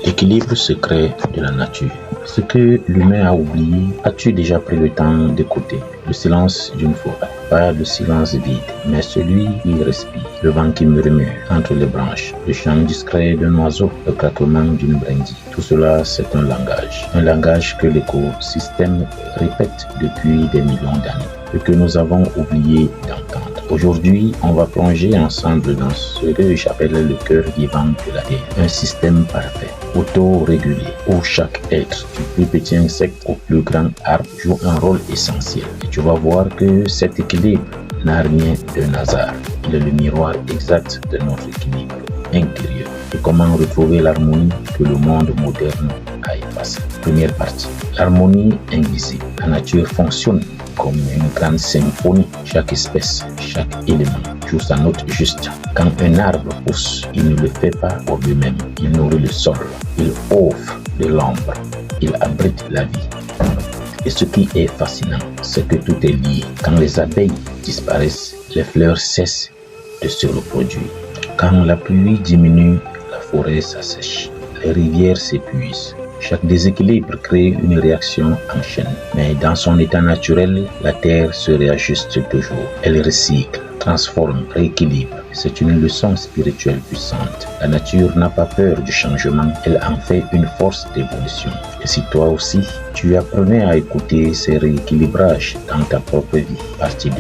L'équilibre secret de la nature. Ce que l'humain a oublié, as-tu déjà pris le temps d'écouter? Le silence d'une forêt, pas le silence vide, mais celui qui respire, le vent qui murmure entre les branches, le chant discret d'un oiseau, le craquement d'une brindille. Tout cela, c'est un langage que l'écosystème répète depuis des millions d'années et que nous avons oublié d'entendre. Aujourd'hui, on va plonger ensemble dans ce que j'appelle le cœur vivant de la Terre, un système parfait, auto-régulé, où chaque être, du plus petit insecte au plus grand arbre, joue un rôle essentiel. Et tu vas voir que cet équilibre n'a rien d'un hasard. Il est le miroir exact de notre équilibre intérieur. Et comment retrouver l'harmonie que le monde moderne a effacée. Première partie, l'harmonie invisible. La nature fonctionne comme une grande symphonie. Chaque espèce, chaque élément joue sa note juste. Quand un arbre pousse, il ne le fait pas pour lui-même. Il nourrit le sol, il offre de l'ombre, il abrite la vie. Et ce qui est fascinant, c'est que tout est lié. Quand les abeilles disparaissent, les fleurs cessent de se reproduire. Quand la pluie diminue, la forêt s'assèche, les rivières s'épuisent. Chaque déséquilibre crée une réaction en chaîne. Mais dans son état naturel, la Terre se réajuste toujours. Elle recycle, transforme, rééquilibre. C'est une leçon spirituelle puissante. La nature n'a pas peur du changement. Elle en fait une force d'évolution. Et si toi aussi, tu apprenais à écouter ces rééquilibrages dans ta propre vie. Partie 2.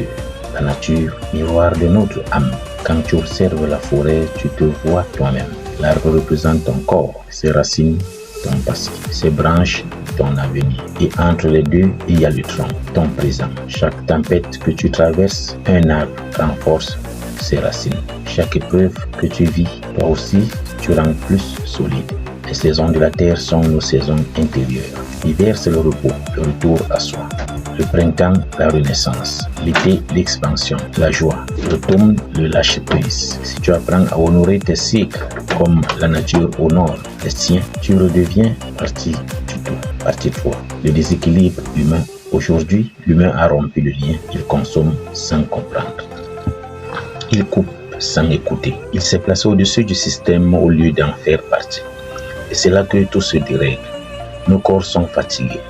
La nature, miroir de notre âme. Quand tu observes la forêt, tu te vois toi-même. L'arbre représente ton corps, ses racines, ton passé, ses branches, ton avenir. Et entre les deux, il y a le tronc, ton présent. Chaque tempête que tu traverses, un arbre renforce ses racines. Chaque épreuve que tu vis, toi aussi, tu rends plus solide. Les saisons de la terre sont nos saisons intérieures. L'hiver, c'est le repos, le retour à soi. Le printemps, la renaissance. L'été, l'expansion, la joie. L'automne, le lâcher-prise. Si tu apprends à honorer tes cycles comme la nature honore les siens, tu redeviens partie du tout, partie de toi. Le déséquilibre humain. Aujourd'hui, l'humain a rompu le lien. Il consomme sans comprendre. Il coupe sans écouter. Il s'est placé au-dessus du système au lieu d'en faire partie. Et c'est là que tout se dérègle. Nos corps sont fatigués,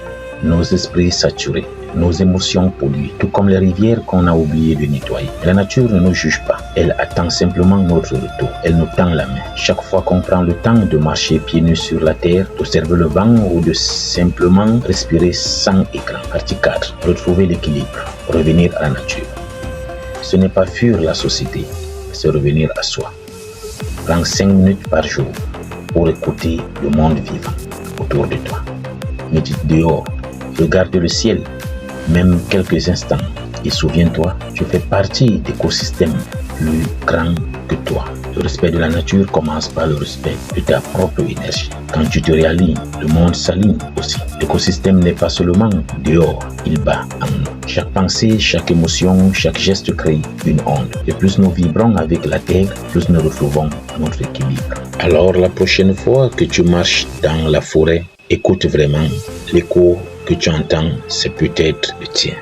nos esprits saturés, nos émotions polluées, tout comme les rivières qu'on a oublié de nettoyer. La nature ne nous juge pas, elle attend simplement notre retour. Elle nous tend la main. Chaque fois qu'on prend le temps de marcher pieds nus sur la terre, d'observer le vent ou de simplement respirer sans écran. Partie 4. Retrouver l'équilibre, revenir à la nature. Ce n'est pas fuir la société, c'est revenir à soi. Prends 5 minutes par jour pour écouter le monde vivant autour de toi. Médite dehors, regarde le ciel, même quelques instants. Et souviens-toi, tu fais partie d'écosystèmes plus grands que toi. Le respect de la nature commence par le respect de ta propre énergie. Quand tu te réalignes, le monde s'aligne aussi. L'écosystème n'est pas seulement dehors, il bat en nous. Chaque pensée, chaque émotion, chaque geste crée une onde. Et plus nous vibrons avec la terre, plus nous retrouvons notre équilibre. Alors la prochaine fois que tu marches dans la forêt, écoute vraiment. L'écho que tu entends, c'est peut-être le tien.